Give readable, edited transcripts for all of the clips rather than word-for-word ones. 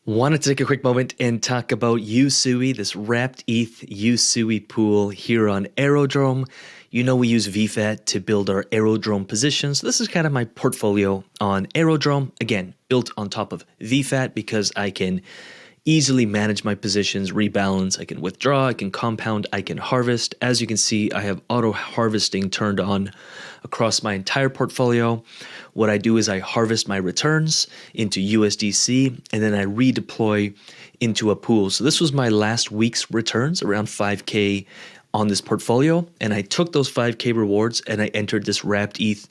Wanted to take a quick moment and talk about SUI, this wrapped ETH SUI pool here on AERODROME. You know we use VFAT to build our AERODROME positions. So this is kind of my portfolio on AERODROME. Again, built on top of VFAT because I can easily manage my positions, rebalance, I can withdraw, I can compound, I can harvest. As you can see, I have auto harvesting turned on across my entire portfolio. What I do is I harvest my returns into USDC and then I redeploy into a pool. So this was my last week's returns, around 5K on this portfolio, and I took those 5K rewards and I entered this wrapped ETH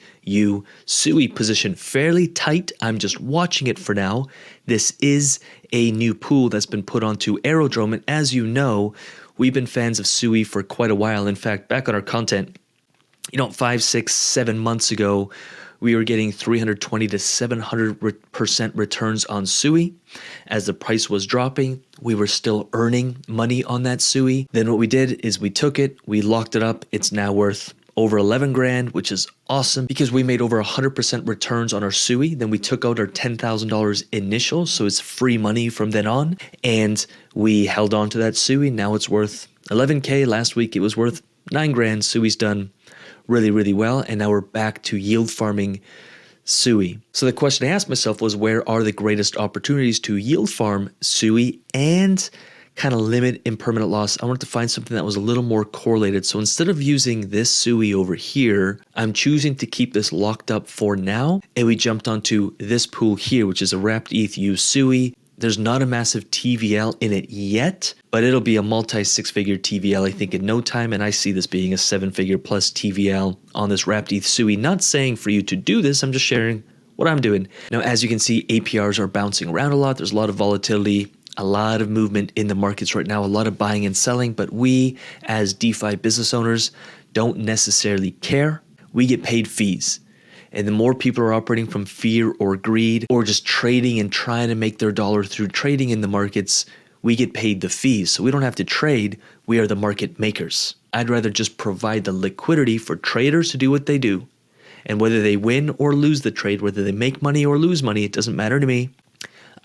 SUI position fairly tight. I'm just watching it for now. This is a new pool that's been put onto AERODROME, and as you know, we've been fans of SUI for quite a while. In fact, back on our content, 5, 6, 7 months ago, we were getting 320 to 700% returns on SUI. As the price was dropping, we were still earning money on that SUI. Then what we did is we took it, we locked it up. It's now worth over 11 grand, which is awesome because we made over 100% returns on our SUI. Then we took out our $10,000 initial, so it's free money from then on. And we held on to that SUI. Now it's worth 11K. Last week it was worth 9 grand. SUI's done really, really well. And now we're back to yield farming SUI. So the question I asked myself was, where are the greatest opportunities to yield farm SUI and kind of limit impermanent loss? I wanted to find something that was a little more correlated. So instead of using this SUI over here, I'm choosing to keep this locked up for now. And we jumped onto this pool here, which is a wrapped ETH SUI. There's not a massive TVL in it yet, but it'll be a multi-six-figure TVL, I think, in no time. And I see this being a 7-figure plus TVL on this wrapped ETH SUI. Not saying for you to do this, I'm just sharing what I'm doing. Now, as you can see, APRs are bouncing around a lot. There's a lot of volatility, a lot of movement in the markets right now, a lot of buying and selling. But we, as DeFi business owners, don't necessarily care. We get paid fees. And the more people are operating from fear or greed or just trading and trying to make their dollar through trading in the markets, we get paid the fees. So we don't have to trade. We are the market makers. I'd rather just provide the liquidity for traders to do what they do. And whether they win or lose the trade, whether they make money or lose money, it doesn't matter to me.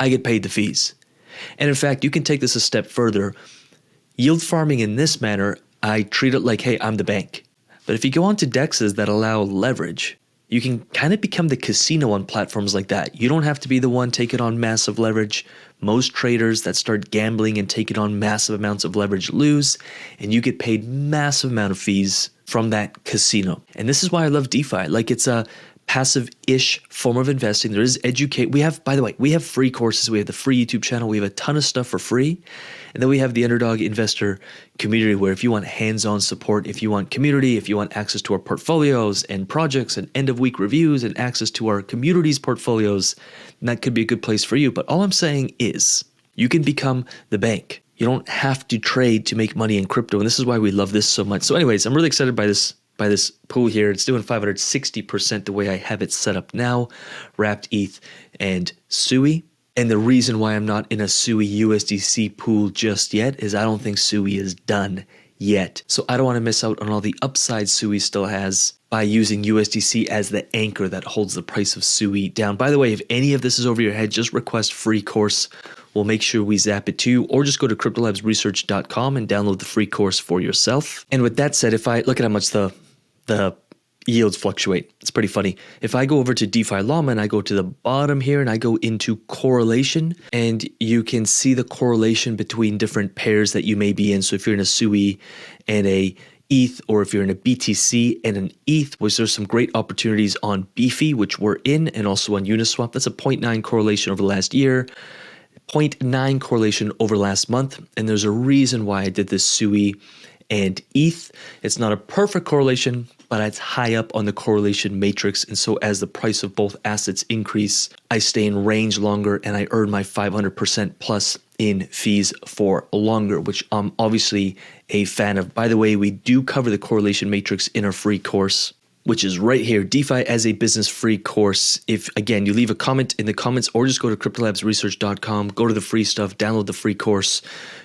I get paid the fees. And in fact, you can take this a step further. Yield farming in this manner, I treat it like, hey, I'm the bank. But if you go onto DEXs that allow leverage, you can kind of become the casino on platforms like that. You don't have to be the one taking on massive leverage. Most traders that start gambling and taking on massive amounts of leverage lose, and you get paid massive amount of fees from that casino. And this is why I love DeFi. Like, it's a passive-ish form of investing. There is educate. We have, by the way, we have free courses. We have the free YouTube channel. We have a ton of stuff for free. And then we have the Underdog Investor community, where if you want hands-on support, if you want community, if you want access to our portfolios and projects and end-of-week reviews and access to our community's portfolios, that could be a good place for you. But all I'm saying is you can become the bank. You don't have to trade to make money in crypto. And this is why we love this so much. So anyways, I'm really excited by this pool here. It's doing 560% the way I have it set up now, wrapped ETH and SUI. And the reason why I'm not in a SUI USDC pool just yet is I don't think SUI is done yet. So I don't want to miss out on all the upside SUI still has by using USDC as the anchor that holds the price of SUI down. By the way, if any of this is over your head, just request free course. We'll make sure we zap it to you, or just go to CryptoLabsResearch.com and download the free course for yourself. And with that said, if I look at how much the yields fluctuate, it's pretty funny. If I go over to DeFi Llama and I go to the bottom here and I go into correlation, and you can see the correlation between different pairs that you may be in. So if you're in a SUI and a ETH, or if you're in a BTC and an ETH, which there's some great opportunities on Beefy, which we're in, and also on Uniswap. That's a 0.9 correlation over the last year, 0.9 correlation over last month. And there's a reason why I did this SUI and ETH. It's not a perfect correlation, but it's high up on the correlation matrix. And so as the price of both assets increase, I stay in range longer and I earn my 500% plus in fees for longer, which I'm obviously a fan of. By the way, we do cover the correlation matrix in our free course. which is right here, DeFi as a business free course. If, again, you leave a comment in the comments or just go to cryptolabsresearch.com, go to the free stuff, download the free course,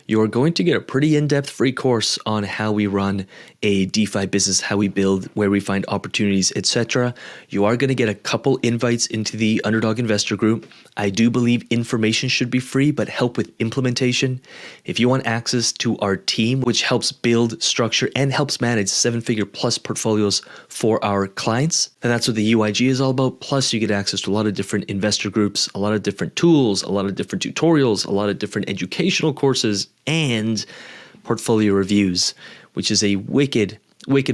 you're going to get a pretty in-depth free course on how we run a DeFi business, how we build, where we find opportunities, etc. You are going to get a couple invites into the Underdog Investor Group. I do believe information should be free, but help with implementation. If you want access to our team, which helps build, structure, and helps manage seven-figure plus portfolios for our clients, and that's what the UIG is all about. Plus, you get access to a lot of different investor groups, a lot of different tools, a lot of different tutorials, a lot of different educational courses, and portfolio reviews, which is a wicked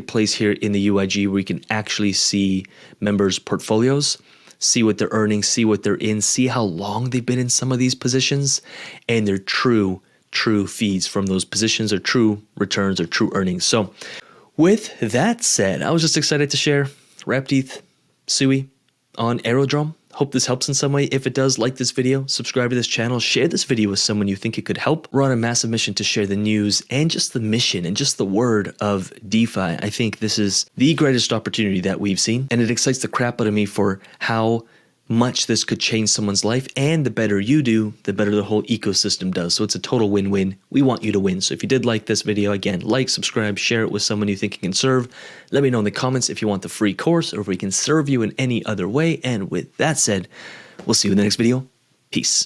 place here in the UIG where you can actually see members' portfolios, see what they're earning, see what they're in, see how long they've been in some of these positions, and their true feeds from those positions, or true returns, or true earnings. So with that said, I was just excited to share Wrapped ETH SUI on AERODROME. Hope this helps in some way. If it does, like this video, subscribe to this channel, share this video with someone you think it could help. We're on a massive mission to share the news and just the mission and just the word of DeFi. I think this is the greatest opportunity that we've seen, and it excites the crap out of me for how much this could change someone's life, and the better you do, the better the whole ecosystem does. So it's a total win-win. We want you to win. So if you did like this video, again, like, subscribe, share it with someone you think it can serve. Let me know in the comments if you want the free course or if we can serve you in any other way. And with that said, we'll see you in the next video. Peace.